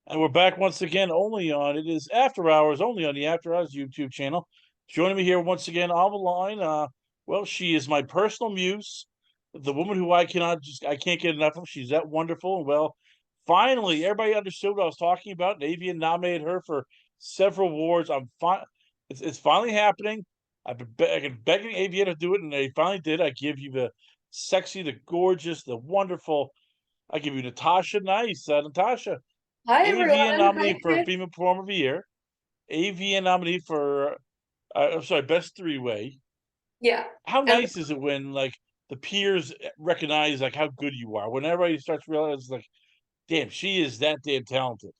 And we're back once again, only on it is After Hours, only on the After Hours YouTube channel. Joining me here once again on the line, well, she is my personal muse, the woman who I can't get enough of. She's that wonderful. And well, finally, everybody understood what I was talking about. Navia nominated her for several awards. It's finally happening. I've been begging Avia to do it, and they finally did. I give you the sexy, the gorgeous, the wonderful. I give you Natasha Nice, Natasha. Hi AVN everyone. Hi. nominee for Female Performer of the Year, AVN nominee for I'm sorry, Best Three Way. Yeah. How And nice is it when like the peers recognize like how good you are? When everybody starts realizing like, damn, she is that damn talented.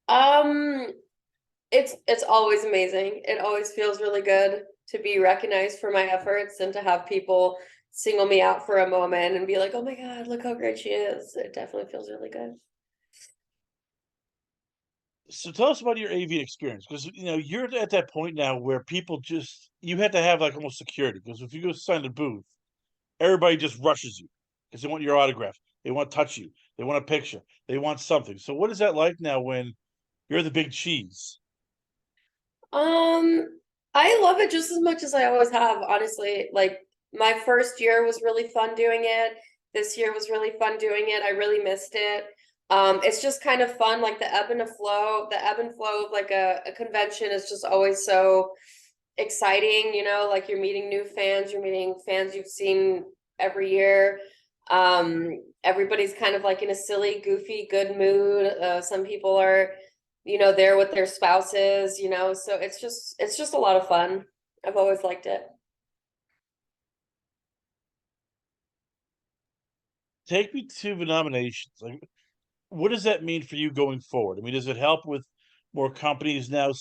um it's always amazing. It always feels really good to be recognized for my efforts and to have people single me out for a moment and be like, "Oh my God, look how great she is." It definitely feels really good. So tell us about your AV experience because you're at that point now where people just you have to have like almost security because if you go sign the booth, everybody just rushes you because they want your autograph, they want to touch you, they want a picture, they want something. So what is that like now when you're the big cheese? Um, I love it just as much as I always have, honestly. Like my first year was really fun doing it. This year was really fun doing it. I really missed it. It's just kind of fun, like the ebb and flow of like a convention is just always so exciting, like you're meeting new fans, you're meeting fans you've seen every year. Everybody's kind of like in a silly, goofy, good mood. Some people are there with their spouses, so it's just a lot of fun. I've always liked it. Take me to the nominations. Like, what does that mean for you going forward? I mean, does it help with more companies now,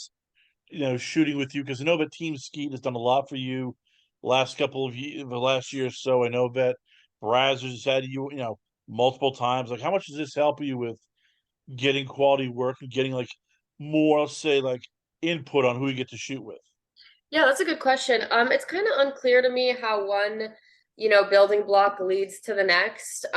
shooting with you? Because I know that Team Skeet has done a lot for you last couple of years, the last year or so. I know that Brazzers has had you, multiple times. Like, how much does this help you with getting quality work and getting like more, I'll say, like input on who you get to shoot with? Yeah, that's a good question. It's kind of unclear to me how one, building block leads to the next.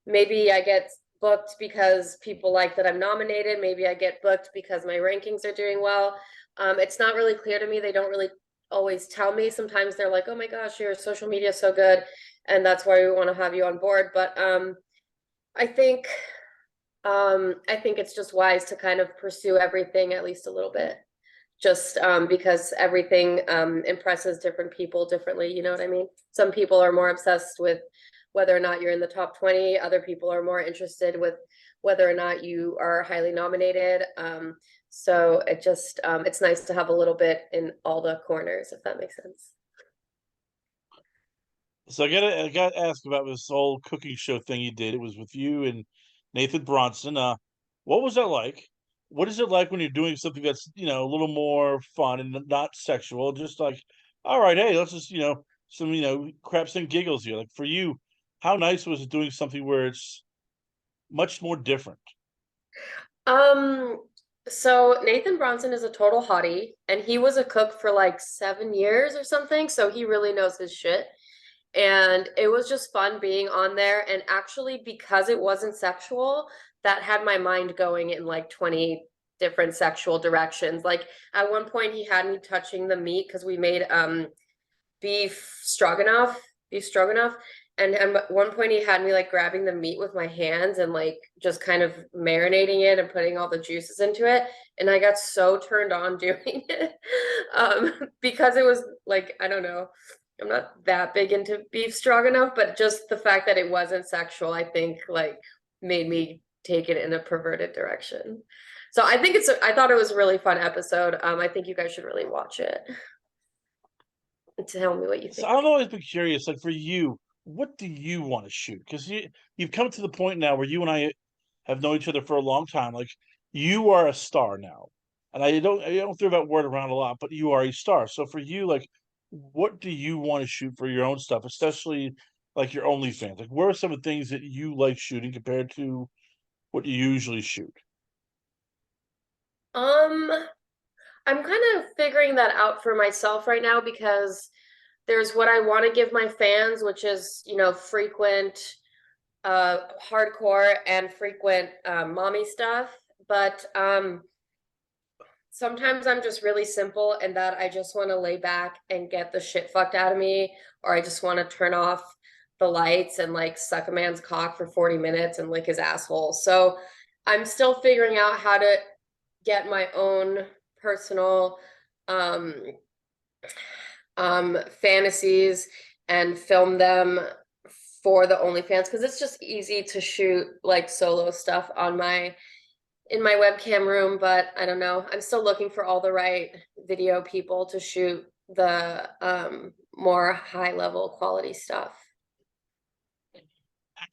Maybe I get booked because people like that I'm nominated. Maybe I get booked because my rankings are doing well. It's not really clear to me. They don't really always tell me. Sometimes they're like, "Oh my gosh, your social media is so good, and that's why we want to have you on board." But I think I think it's just wise to kind of pursue everything at least a little bit, just because everything impresses different people differently. You know what I mean? Some people are more obsessed with whether or not you're in the top 20. Other people are more interested with whether or not you are highly nominated. So it's nice to have a little bit in all the corners, if that makes sense. So I gotta ask about this whole cooking show thing you did. It was with you and Nathan Bronson. What was that like? What is it like when you're doing something that's, a little more fun and not sexual? Just like, all right, hey, let's just, some, craps and giggles here. Like for you, how nice was it doing something where it's much more different? Um, so Nathan Bronson is a total hottie, and he was a cook for like 7 years or something, so he really knows his shit. And it was just fun being on there. And actually, because it wasn't sexual, that had my mind going in like 20 different sexual directions. Like at one point, he had me touching the meat because we made beef stroganoff, beef stroganoff. And at one point, he had me like grabbing the meat with my hands and like just kind of marinating it and putting all the juices into it. And I got so turned on doing it because it was like, I don't know. I'm not that big into beef stroganoff, but just the fact that it wasn't sexual, I think like made me take it in a perverted direction. So I thought it was a really fun episode. I think you guys should really watch it and tell me what you So think. I've always been curious, like for you, what do you want to shoot? Because you've come to the point now where you and I have known each other for a long time. Like you are a star now, and I don't throw that word around a lot, but you are a star. So for you, like, what do you want to shoot for your own stuff, especially like your OnlyFans? Like, where are some of the things that you like shooting compared to what you usually shoot? Um, I'm kind of figuring that out for myself right now because there's what I want to give my fans, which is, frequent hardcore and frequent mommy stuff, but sometimes I'm just really simple and that I just want to lay back and get the shit fucked out of me, or I just want to turn off the lights and like suck a man's cock for 40 minutes and lick his asshole. So I'm still figuring out how to get my own personal um fantasies and film them for the OnlyFans, because it's just easy to shoot like solo stuff on my in my webcam room, but I don't know. I'm still looking for all the right video people to shoot the more high level quality stuff.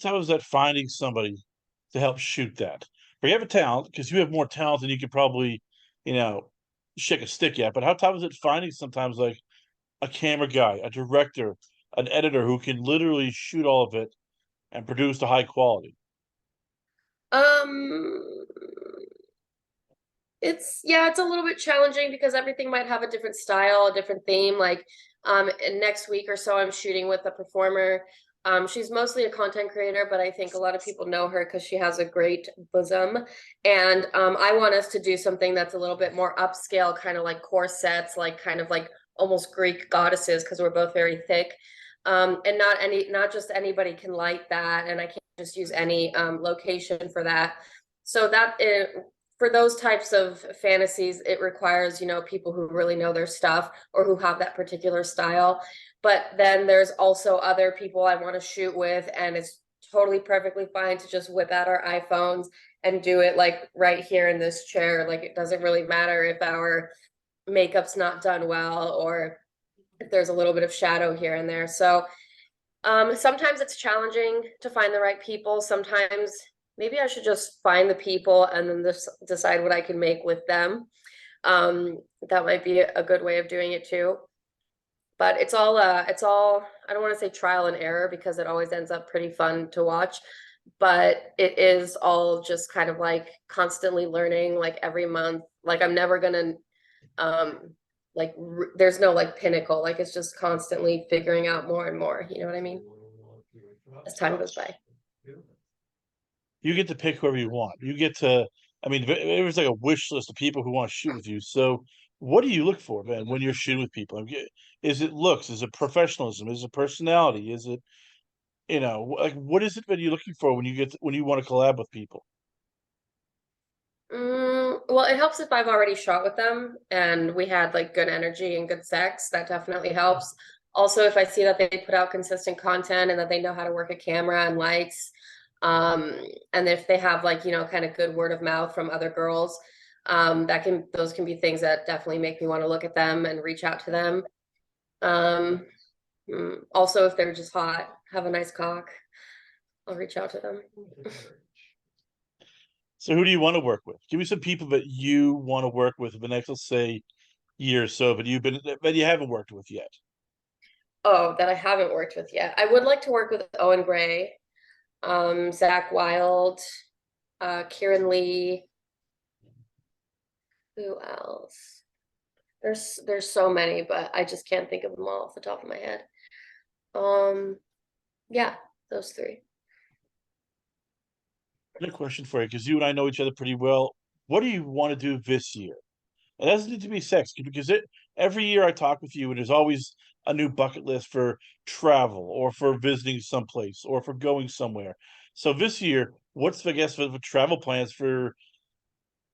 How is that finding somebody to help shoot that? But you have a talent because you have more talent than you could probably, you know, shake a stick at. But how tough is it finding sometimes like a camera guy, a director, an editor who can literally shoot all of it and produce the high quality? Um it's yeah, it's a little bit challenging because everything might have a different style, a different theme. Like and next week or so I'm shooting with a performer. She's mostly a content creator, but I think a lot of people know her because she has a great bosom. And I want us to do something that's a little bit more upscale, kind of like corsets, like kind of like almost Greek goddesses, because we're both very thick. And not just anybody can light that, and I can't just use any location for that. So for those types of fantasies, it requires, people who really know their stuff or who have that particular style. But then there's also other people I want to shoot with, and it's totally perfectly fine to just whip out our iPhones and do it like right here in this chair. Like it doesn't really matter if our makeup's not done well or if there's a little bit of shadow here and there. So sometimes it's challenging to find the right people. Sometimes maybe I should just find the people and then decide what I can make with them. That might be a good way of doing it too. But it's all I don't want to say trial and error because it always ends up pretty fun to watch. But it is all just kind of like constantly learning, like every month. Like I'm never gonna there's no like pinnacle. Like it's just constantly figuring out more and more. You know what I mean? As time goes by. You get to pick whoever you want. You get to, I mean, it was like a wish list of people who want to shoot with you. So, what do you look for, man, when you're shooting with people? Is it looks? Is it professionalism? Is it personality? Is it, like what is it that you're looking for when when you want to collab with people? Well, it helps if I've already shot with them and we had like good energy and good sex. That definitely helps. Also, if I see that they put out consistent content and that they know how to work a camera and lights, um, and if they have like, kind of good word of mouth from other girls, those can be things that definitely make me want to look at them and reach out to them. Um, Also, if they're just hot, have a nice cock, I'll reach out to them. So, who do you want to work with? Give me some people that you want to work with in the next, let's say, year or so, but you haven't worked with yet. Oh, that I haven't worked with yet. I would like to work with Owen Gray, Zach Wild, Kieran Lee. Who else? There's so many, but I just can't think of them all off the top of my head. Yeah, those three. Good question for you, because you and I know each other pretty well. What do you want to do this year? It doesn't need to be sex because every year I talk with you and there's always a new bucket list for travel or for visiting someplace or for going somewhere. So this year, what's I guess the travel plans for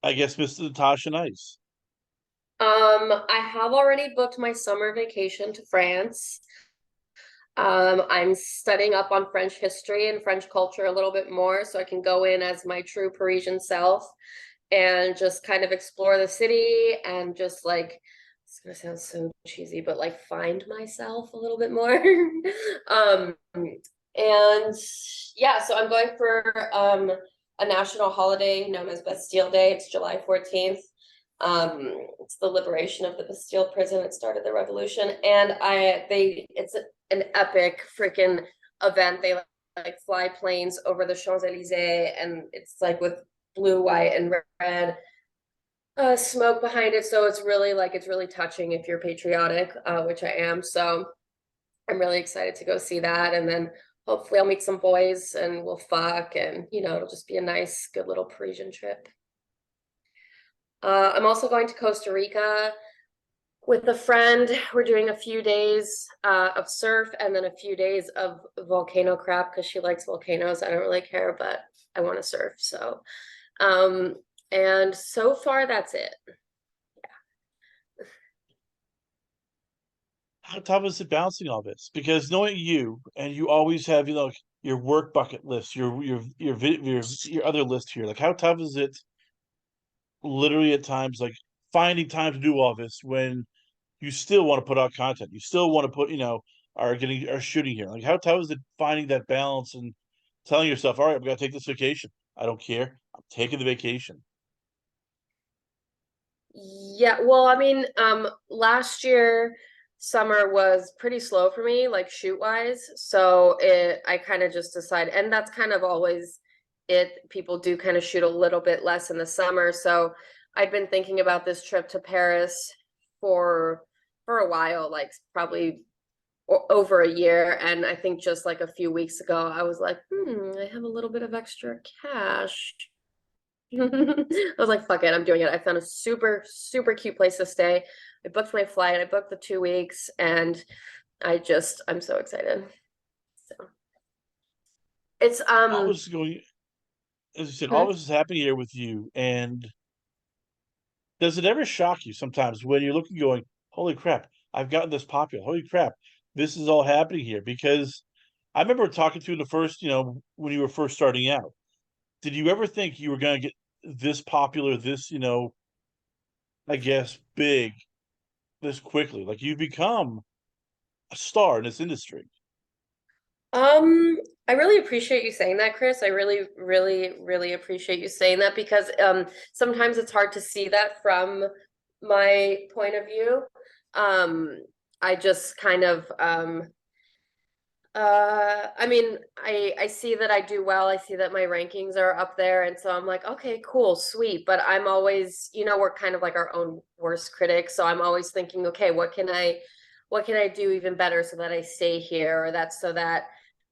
I guess Miss Natasha Nice? I have already booked my summer vacation to France. I'm studying up on French history and French culture a little bit more so I can go in as my true Parisian self and just kind of explore the city and just like it's gonna sound so cheesy, but like find myself a little bit more. um and yeah, so I'm going for a national holiday known as Bastille Day. It's July 14th. It's the liberation of the Bastille prison. It started the revolution, and it's an epic freaking event. They like fly planes over the Champs-Elysees, and it's like with blue, white, and red smoke behind it. So it's really touching if you're patriotic, which I am. So I'm really excited to go see that, and then hopefully I'll meet some boys and we'll fuck, and it'll just be a nice, good little Parisian trip. I'm also going to Costa Rica with a friend. We're doing a few days of surf and then a few days of volcano crap because she likes volcanoes. I don't really care, but I want to surf. So, and so far that's it. How tough is it balancing all this? Because knowing you, and you always have, your work bucket list, your other list here. Like, how tough is it, literally at times, like finding time to do all this when you still want to put out content, you still want to put, are shooting here. Like, how tough is it finding that balance and telling yourself, all right, I'm gonna take this vacation. I don't care. I'm taking the vacation. Yeah, well, I mean, last year summer was pretty slow for me, like shoot wise. So I kind of just decided, and that's kind of always it. People do kind of shoot a little bit less in the summer. So I'd been thinking about this trip to Paris for for a while, like probably over a year. And I think just like a few weeks ago, I was like, I have a little bit of extra cash. I was like, fuck it, I'm doing it. I found a super, super cute place to stay. I booked my flight, I booked the 2 weeks, and I'm so excited. So it's All this is going, as you said, all hmm? this is happening here with you. And does it ever shock you sometimes when you're looking, going, holy crap, I've gotten this popular. Holy crap, this is all happening here? Because I remember talking to you in the first, when you were first starting out. Did you ever think you were going to get this popular, this, I guess, big this quickly? Like, you've become a star in this industry. Um, I really appreciate you saying that, Chris. I really, really, really appreciate you saying that because sometimes it's hard to see that from my point of view. Um, I just kind of I mean, I see that I do well. I see that my rankings are up there, and so I'm like, okay, cool, sweet. But I'm always, we're kind of like our own worst critics, so I'm always thinking, okay, what can I do even better so that I stay here, or that's so that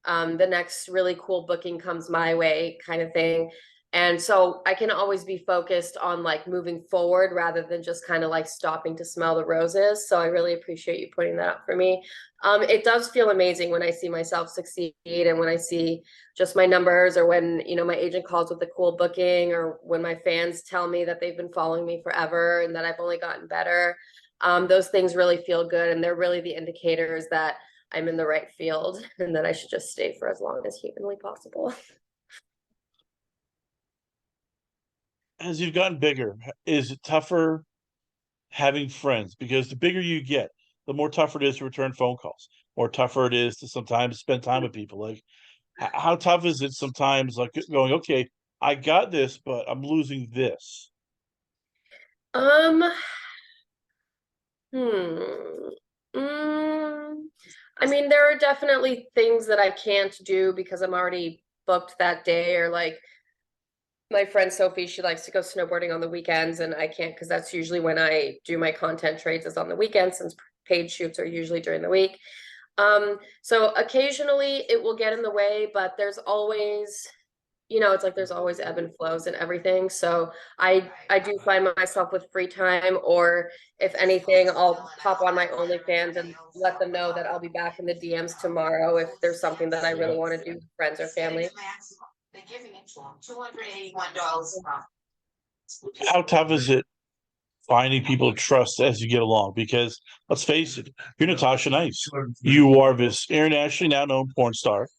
the next really cool booking comes my way, kind of thing. And so I can always be focused on like moving forward rather than just kind of like stopping to smell the roses. So I really appreciate you putting that up for me. It does feel amazing when I see myself succeed and when I see just my numbers, or when, my agent calls with a cool booking, or when my fans tell me that they've been following me forever and that I've only gotten better. Those things really feel good, and they're really the indicators that I'm in the right field and that I should just stay for as long as humanly possible. As you've gotten bigger, is it tougher having friends? Because the bigger you get, the more tougher it is to return phone calls, more tougher it is to sometimes spend time with people. Like, how tough is it sometimes, like going, okay, I got this, but I'm losing this? Um, hmm. Mm, I mean, there are definitely things that I can't do because I'm already booked that day, or like my friend Sophie, she likes to go snowboarding on the weekends, and I can't because that's usually when I do my content trades, is on the weekends, since paid shoots are usually during the week. So occasionally it will get in the way, but there's always, it's like there's always ebb and flows and everything. So I do find myself with free time, or if anything, I'll pop on my OnlyFans and let them know that I'll be back in the DMs tomorrow if there's something that I really want to do with friends or family. How tough is it finding people to trust as you get along? Because let's face it, you're Natasha Nice. You are this internationally now known porn star.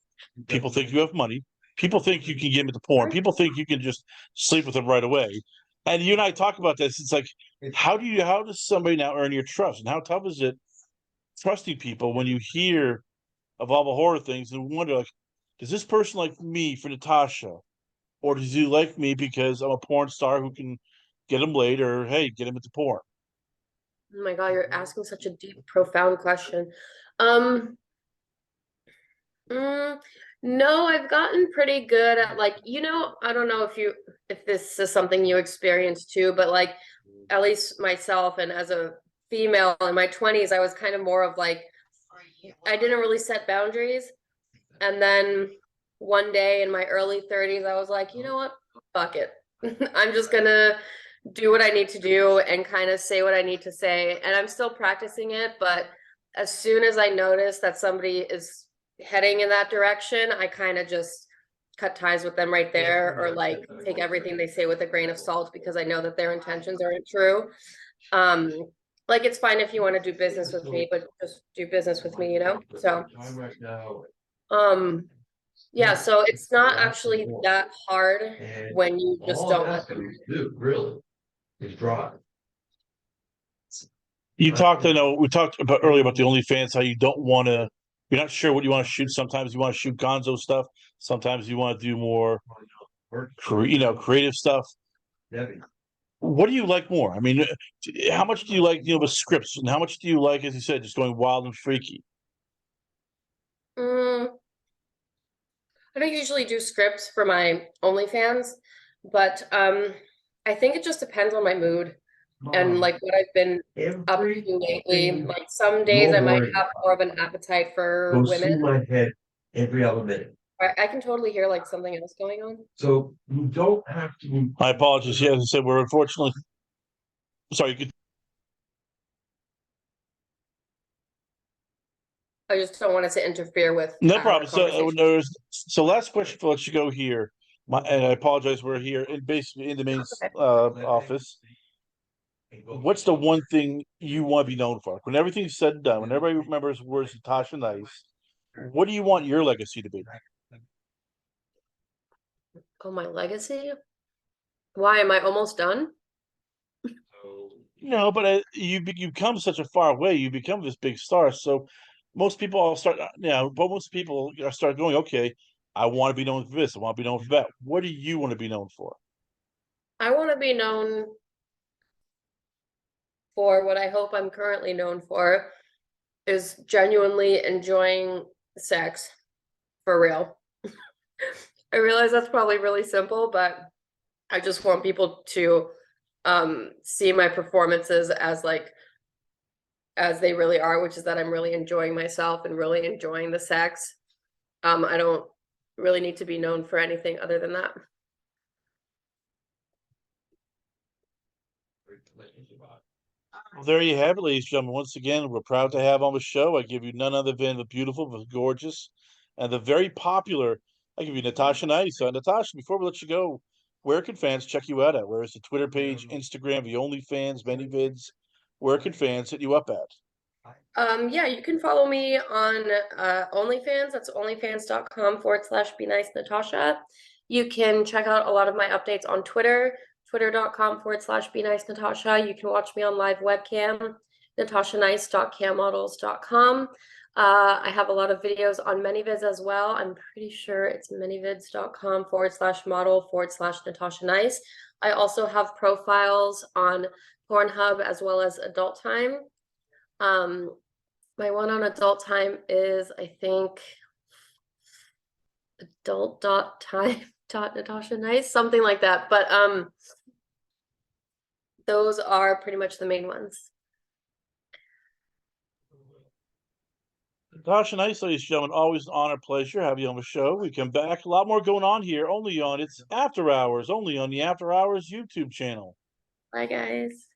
People think you have money. People think you can get into porn. People think you can just sleep with them right away. And you and I talk about this. It's like, how does somebody now earn your trust? And how tough is it trusting people when you hear of all the horror things and wonder, like, does this person like me for Natasha? Or does he like me because I'm a porn star who can get him laid, or hey, get him into porn? Oh my God, you're asking such a deep, profound question. Um, mm, no, I've gotten pretty good at like, I don't know if this is something you experience too, but like at least myself, and as a female in my 20s, I was kind of more of like, I didn't really set boundaries. And then one day in my early 30s, I was like, you know what? Fuck it. I'm just gonna do what I need to do and kind of say what I need to say. And I'm still practicing it, but as soon as I notice that somebody is heading in that direction, I kind of just cut ties with them right there, or like take everything they say with a grain of salt, because I know that their intentions aren't true. Um, like it's fine if you want to do business with me, but just do business with me, you know? So, um, yeah, so it's not actually that hard when you just don't let them. Really, is drive. You talked, I know we talked about earlier about the OnlyFans, how you don't want to, you're not sure what you want to shoot. Sometimes you want to shoot gonzo stuff. Sometimes you want to do more, creative stuff. What do you like more? I mean, how much do you like, the scripts, and how much do you like, as you said, just going wild and freaky? Mm, I don't usually do scripts for my OnlyFans, but I think it just depends on my mood and like what I've been up to lately. Like some days I might have more of an appetite for Goes through women. my head every other minute. I can totally hear like something else going on. So you don't have to. I apologize. Yeah, as I said, we're unfortunately sorry. You could, I just don't want it to interfere with no our problem. So conversation. last question to let you go here. And I apologize. We're here in basically in the main Okay. office. What's the one thing you want to be known for? When everything's said and done, when everybody remembers words Natasha Nice, what do you want your legacy to be? Oh, my legacy? Why am I almost done? No, but you come such a far way. You become this big star. So most people all start, but most people start going, okay, I want to be known for this. I want to be known for that. What do you want to be known for? I want to be known for what I hope I'm currently known for, is genuinely enjoying sex for real. I realize that's probably really simple, but I just want people to see my performances as like as they really are, which is that I'm really enjoying myself and really enjoying the sex. I don't really need to be known for anything other than that. Well, there you have it, ladies and gentlemen. Once again, we're proud to have on the show. I give you none other than the beautiful, the gorgeous, and the very popular. I give you Natasha Nice. Natasha, before we let you go, where can fans check you out at? Where is the Twitter page, Instagram, the OnlyFans, ManyVids? Where can fans hit you up at? Yeah, you can follow me on OnlyFans. That's onlyfans.com/be nice Natasha. You can check out a lot of my updates on Twitter, twitter.com/be nice Natasha. You can watch me on live webcam, natashanice.cammodels.com. I have a lot of videos on ManyVids as well. I'm pretty sure it's manyvids.com/model/Natasha Nice. I also have profiles on Pornhub as well as Adult Time. My one on Adult Time is, I think, adult.time.Natasha Nice, something like that. But those are pretty much the main ones. Natasha Nice, ladies and gentlemen, always an honor, pleasure have you on the show. We come back, a lot more going on here, only on It's After Hours, only on the After Hours YouTube channel. Bye, guys.